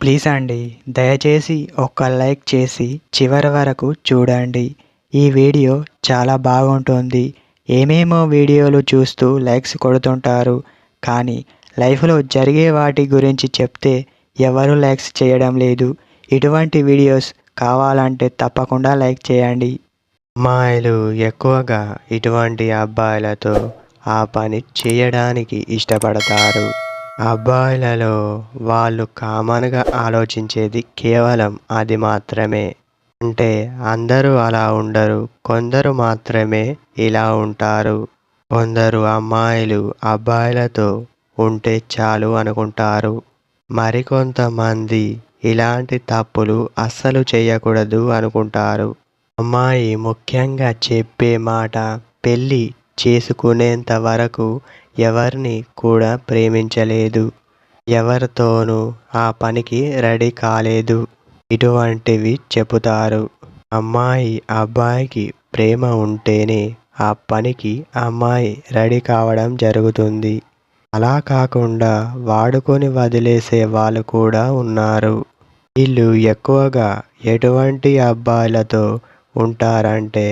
Please అండి, దయచేసి ఒక్క లైక్ చేసి చివరి వరకు చూడండి. ఈ వీడియో చాలా బాగుంటుంది. ఏమేమో వీడియోలు చూస్తూ లైక్స్ కొడుతుంటారు, కానీ లైఫ్లో జరిగే వాటి గురించి చెప్తే ఎవరు లైక్స్ చేయడం లేదు. ఇటువంటి వీడియోస్ కావాలంటే తప్పకుండా లైక్ చేయండి. అమ్మాయిలు ఎక్కువగా ఇటువంటి అబ్బాయిలతో ఆ పని చేయడానికి ఇష్టపడతారు. అబ్బాయిలలో వాళ్ళు కామన్గా ఆలోచించేది కేవలం అది మాత్రమే. అంటే అందరూ అలా ఉండరు, కొందరు మాత్రమే ఇలా ఉంటారు. కొందరు అమ్మాయిలు అబ్బాయిలతో ఉంటే చాలు అనుకుంటారు. మరికొంతమంది ఇలాంటి తప్పులు అస్సలు చేయకూడదు అనుకుంటారు. అమ్మాయి ముఖ్యంగా చెప్పే మాట, పెళ్ళి చేసుకునేంత వరకు ఎవరిని కూడా ప్రేమించలేదు, ఎవరితోనూ ఆ పనికి రెడీ కాలేదు, ఇటువంటివి చెబుతారు. అమ్మాయి అబ్బాయికి ప్రేమ ఉంటేనే ఆ పనికి అమ్మాయి రెడీ కావడం జరుగుతుంది. అలా కాకుండా వాడుకొని వదిలేసే వాళ్ళు కూడా ఉన్నారు. వీళ్ళు ఎక్కువగా ఎటువంటి అబ్బాయిలతో ఉంటారంటే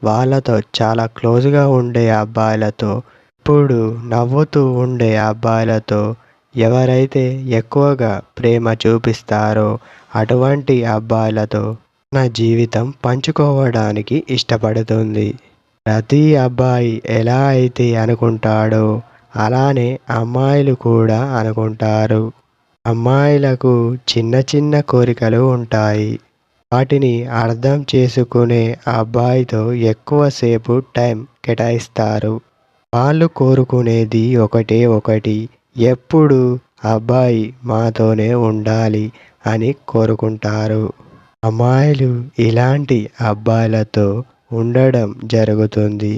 వాళ్ళతో చాలా క్లోజ్గా ఉండే అబ్బాయిలతో, ఇప్పుడు నవ్వుతూ ఉండే అబ్బాయిలతో, ఎవరైతే ఎక్కువగా ప్రేమ చూపిస్తారో అటువంటి అబ్బాయిలతో నా జీవితం పంచుకోవడానికి ఇష్టపడుతుంది. ప్రతి అబ్బాయి ఎలా అయితే అనుకుంటాడో అలానే అమ్మాయిలు కూడా అనుకుంటారు. అమ్మాయిలకు చిన్న చిన్న కోరికలు ఉంటాయి. వాటిని అర్థం చేసుకునే అబ్బాయితో ఎక్కువసేపు టైం కేటాయిస్తారు. వాళ్ళు కోరుకునేది ఒకటే ఒకటి, ఎప్పుడు అబ్బాయి మాతోనే ఉండాలి అని కోరుకుంటారు. అమ్మాయిలు ఇలాంటి అబ్బాయిలతో ఉండడం జరుగుతుంది.